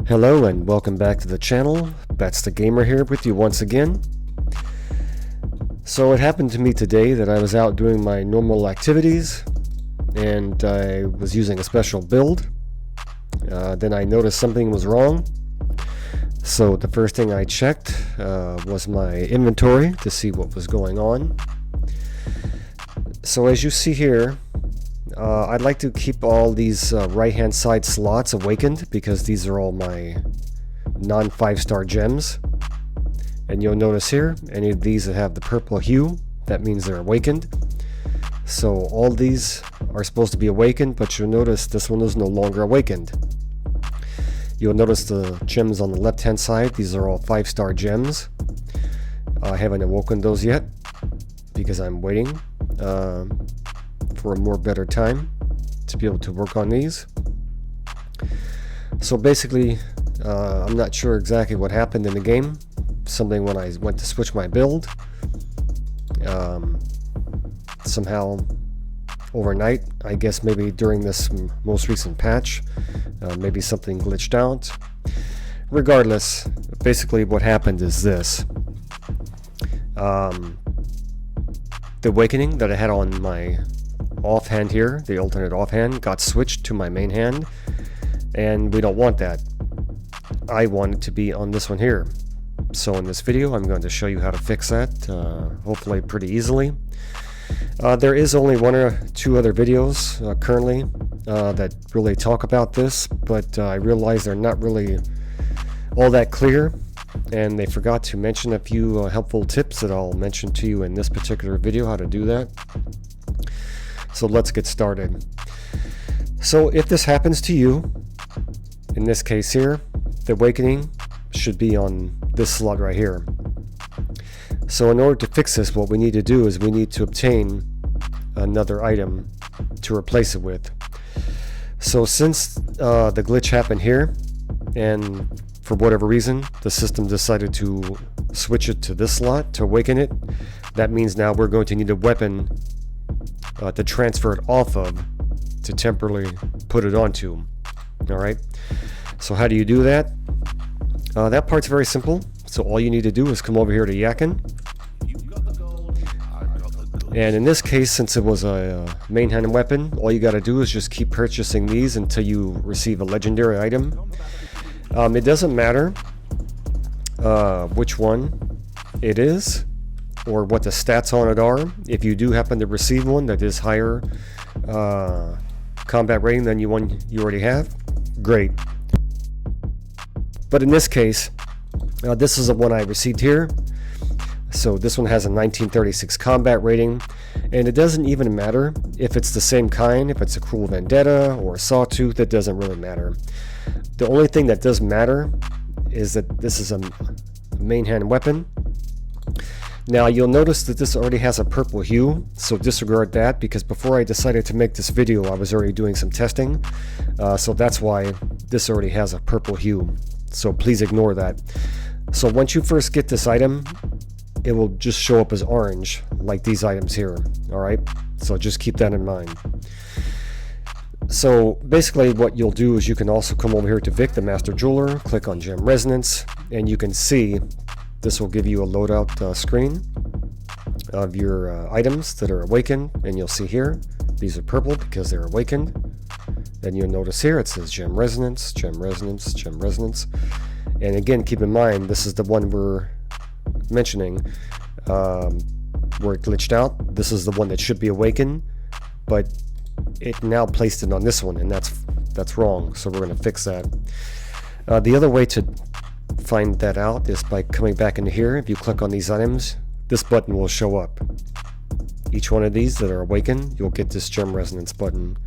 Hello and welcome back to the channel. batzthegamer here with you once again. So it happened to me today that I was out doing my normal activities and I was using a special build. Then I noticed something was wrong. So the first thing I checked was my inventory to see what was going on. So as you see here, I'd like to keep all these right hand side slots awakened because these are all my non 5-star gems. And you'll notice here, any of these that have the purple hue, that means they're awakened. So all these are supposed to be awakened, but you'll notice this one is no longer awakened. You'll notice the gems on the left hand side, these are all 5-star gems. I haven't awoken those yet because I'm waiting for a more better time to be able to work on these. So basically, I'm not sure exactly what happened in the game. Something when I went to switch my build. Somehow overnight, I guess maybe during this most recent patch, maybe something glitched out. Regardless, basically what happened is this. The awakening that I had on my offhand here, the alternate offhand, got switched to my main hand, and we don't want that. I want it to be on this one here. So in this video I'm going to show you how to fix that, hopefully pretty easily. There is only one or two other videos currently that really talk about this, but I realize they're not really all that clear, and they forgot to mention a few helpful tips that I'll mention to you in this particular video, how to do that. So let's get started. So if this happens to you, in this case here, the awakening should be on this slot right here. So in order to fix this, what we need to do is we need to obtain another item to replace it with. So since the glitch happened here, and for whatever reason the system decided to switch it to this slot to awaken it, that means now we're going to need a weapon to transfer it off of to temporarily put it onto. Alright, so how do you do that? That part's very simple. So all you need to do is come over here to Reacquiring. And in this case, since it was a main hand weapon, all you got to do is just keep purchasing these until you receive a legendary item. It doesn't matter which one it is or what the stats on it are. If you do happen to receive one that is higher combat rating than you one you already have, great. But in this case, this is the one I received here. So this one has a 1936 combat rating, and it doesn't even matter if it's the same kind, if it's a Cruel Vendetta or a Sawtooth, it doesn't really matter. The only thing that does matter is that this is a main hand weapon. Now you'll notice that this already has a purple hue, so disregard that, because before I decided to make this video I was already doing some testing, so that's why this already has a purple hue, so please ignore that. So once you first get this item, it will just show up as orange like these items here. Alright, so just keep that in mind. So basically what you'll do is you can also come over here to Vic, the Master Jeweler, click on Gem Resonance, and you can see this will give you a loadout screen of your items that are awakened, and you'll see here these are purple because they're awakened. And you'll notice here it says Gem Resonance, Gem Resonance, Gem Resonance. And again, keep in mind this is the one we're mentioning where it glitched out. This is the one that should be awakened, but it now placed it on this one, and that's wrong, so we're going to fix that. The other way to find that out is by coming back into here. If you click on these items, this button will show up. Each one of these that are awakened, you'll get this Gem Resonance button.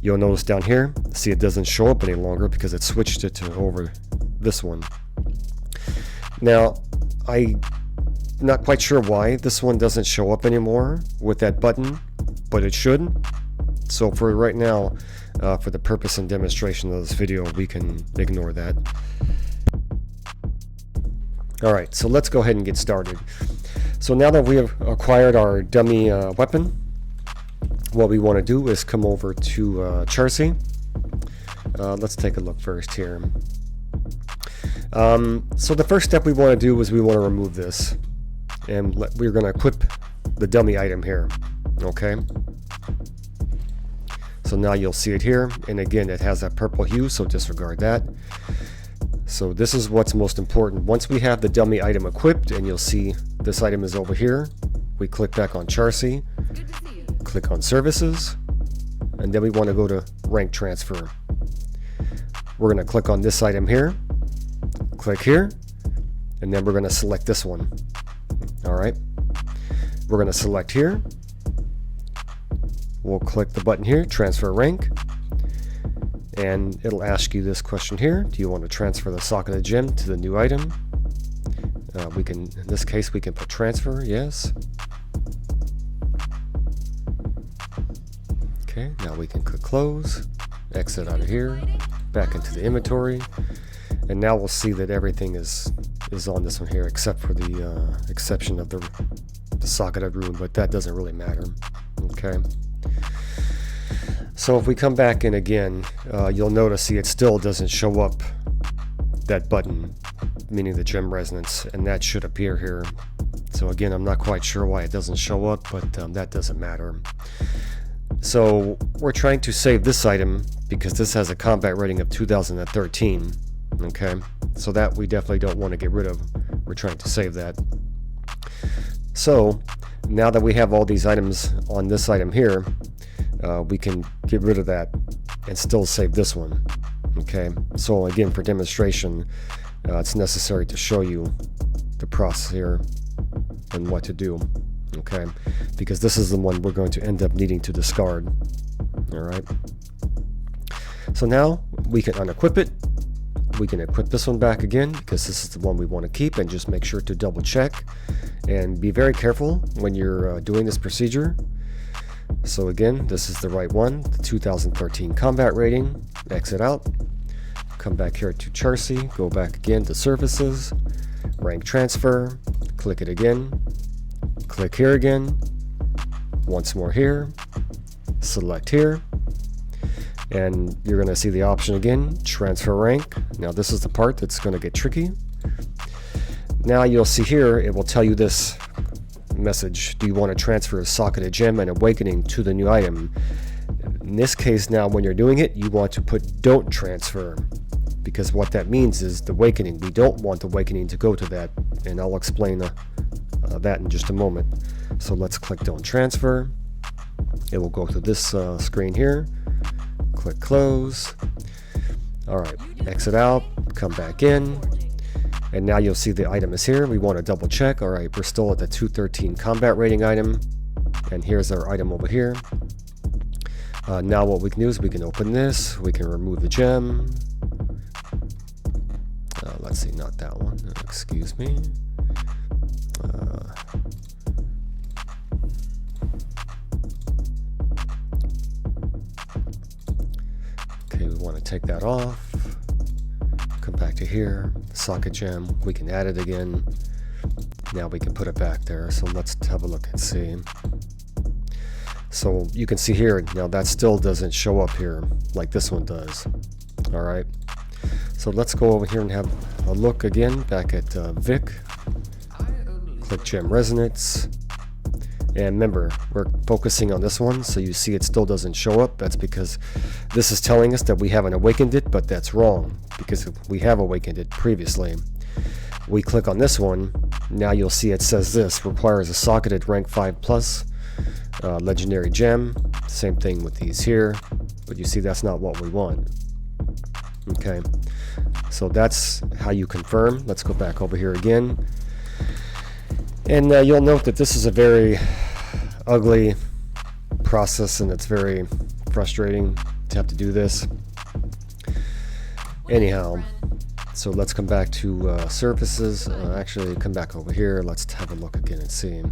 You'll notice down here, see it doesn't show up any longer because it switched it to over this one. Now I'm not quite sure why this one doesn't show up anymore with that button, but it should. So for right now, for the purpose and demonstration of this video, we can ignore that. Alright, so let's go ahead and get started. So now that we have acquired our dummy weapon, what we want to do is come over to Charcy. Let's take a look first here. So the first step we want to do is we want to remove this, and we're going to equip the dummy item here. Okay. So now you'll see it here, and again it has that purple hue, so disregard that. So this is what's most important. Once we have the dummy item equipped, and you'll see this item is over here, we click back on Charcy, click on Services, and then we want to go to Rank Transfer. We're going to click on this item here, click here, and then we're going to select this one. Alright, we're going to select here. We'll click the button here, Transfer Rank, and it'll ask you this question here: do you want to transfer the socketed gem to the new item? We can, in this case, we can put transfer, yes. Okay, now we can click close, exit out of here, back into the inventory, and now we'll see that everything is on this one here, except for the exception of the socketed rune, but that doesn't really matter. Okay. So if we come back in again, you'll notice, see, it still doesn't show up that button, meaning the gem resonance, and that should appear here. So again, I'm not quite sure why it doesn't show up, but that doesn't matter. So we're trying to save this item because this has a combat rating of 2013. Okay, so that we definitely don't want to get rid of. We're trying to save that. So now that we have all these items on this item here, we can get rid of that and still save this one. Okay, so again, for demonstration, it's necessary to show you the process here and what to do. Okay, because this is the one we're going to end up needing to discard. Alright, so now we can unequip it. We can equip this one back again because this is the one we want to keep, and just make sure to double check and be very careful when you're doing this procedure. So again, this is the right one, the 2013 combat rating. Exit out, come back here to Charcy, go back again to Services, Rank Transfer, click it again, click here again, once more here, select here, and you're going to see the option again, Transfer Rank. Now this is the part that's going to get tricky. Now you'll see here, it will tell you this message: do you want to transfer a socketed gem and awakening to the new item? In this case, now when you're doing it, you want to put don't transfer, because what that means is the awakening. We don't want the awakening to go to that, and I'll explain that in just a moment. So let's click don't transfer. It will go to this screen here. Click close. Alright, exit out, come back in, and now you'll see the item is here. We want to double check. Alright, we're still at the 213 combat rating item, and here's our item over here. Now what we can do is we can open this, we can remove the gem. Let's see, not that one, excuse me. Okay, we want to take that off. Come back to here, socket gem, we can add it again. Now we can put it back there. So let's have a look and see. So you can see here, now that still doesn't show up here like this one does. Alright, so let's go over here and have a look again, back at Vic. Click Gem Resonance. And remember, we're focusing on this one, so you see it still doesn't show up. That's because this is telling us that we haven't awakened it, but that's wrong, because we have awakened it previously. We click on this one, now you'll see it says this: requires a socketed rank 5+, legendary gem. Same thing with these here, but you see that's not what we want. Okay, so that's how you confirm. Let's go back over here again. And you'll note that this is a very ugly process, and it's very frustrating to have to do this. Anyhow, so let's come back to services. Actually, come back over here. Let's have a look again and see.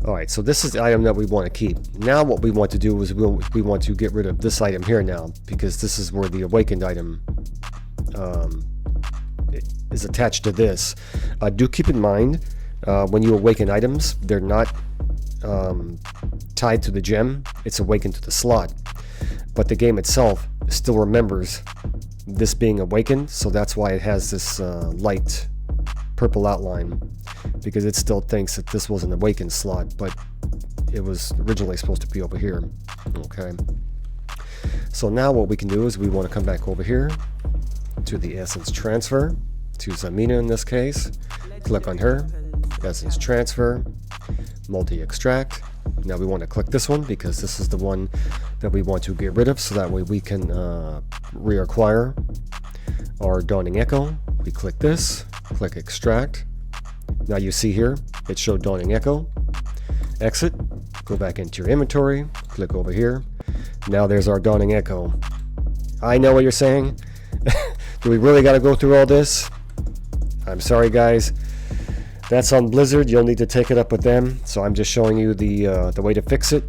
Alright, so this is the item that we want to keep. Now what we want to do is we want to get rid of this item here now, because this is where the awakened item is attached to this. Do keep in mind, when you awaken items, they're not tied to the gem, it's awakened to the slot. But the game itself still remembers this being awakened, so that's why it has this light purple outline, because it still thinks that this was an awakened slot, but it was originally supposed to be over here. Okay, so now what we can do is we want to come back over here to the essence transfer, to Zamina in this case, click on her, essence transfer, multi-extract. Now we want to click this one because this is the one that we want to get rid of, so that way we can reacquire our Dawning Echo. We click this, click extract. Now you see here it showed Dawning Echo. Exit, go back into your inventory, click over here. Now there's our Dawning Echo. I know what you're saying. Do we really got to go through all this? I'm sorry guys, that's on Blizzard. You'll need to take it up with them, so I'm just showing you the way to fix it.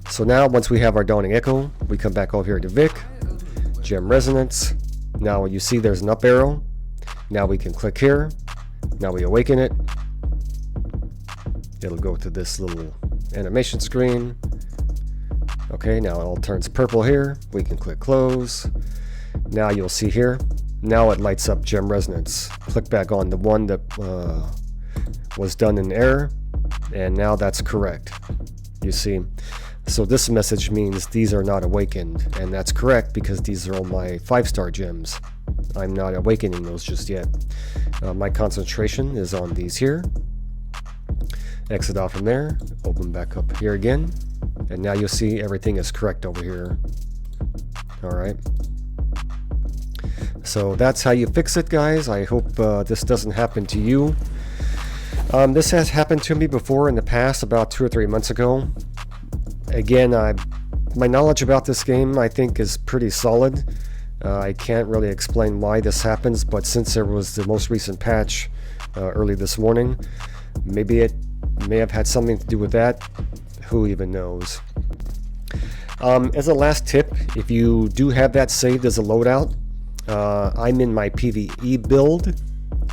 So now once we have our Dawning Echo, we come back over here to Vic, Gem Resonance. Now you see there's an up arrow. Now we can click here. Now we awaken it. It'll go to this little animation screen. Okay, now it all turns purple here. We can click close. Now you'll see here, now it lights up Gem Resonance. Click back on the one that was done in error, and now that's correct. You see, so this message means these are not awakened, and that's correct because these are all my 5-star gems. I'm not awakening those just yet. My concentration is on these here. Exit out from there, open back up here again, and now you'll see everything is correct over here. Alright. So that's how you fix it, guys. I hope this doesn't happen to you. This has happened to me before in the past, about 2 or 3 months ago. Again, my knowledge about this game I think is pretty solid. I can't really explain why this happens, but since there was the most recent patch early this morning, maybe it may have had something to do with that. Who even knows? As a last tip, if you do have that saved as a loadout, I'm in my PvE build,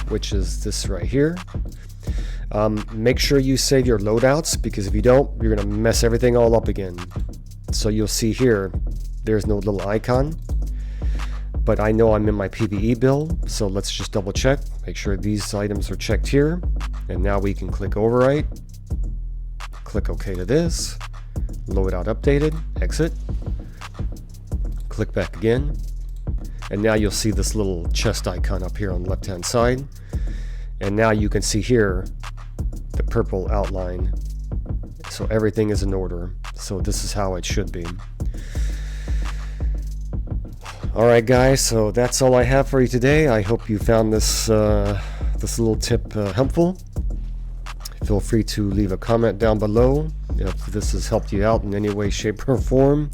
which is this right here. Make sure you save your loadouts, because if you don't, you're going to mess everything all up again. So you'll see here, there's no little icon. But I know I'm in my PvE build, so let's just double check. Make sure these items are checked here. And now we can click overwrite. Click OK to this. Loadout updated. Exit. Click back again. And now you'll see this little chest icon up here on the left hand side. And now you can see here the purple outline. So everything is in order. So this is how it should be. Alright guys, so that's all I have for you today. I hope you found this this little tip helpful. Feel free to leave a comment down below if this has helped you out in any way, shape, or form.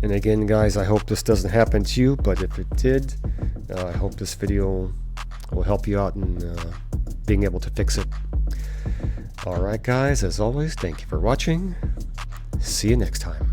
And again guys, I hope this doesn't happen to you, but if it did, I hope this video will help you out in being able to fix it. Alright guys, as always, thank you for watching. See you next time.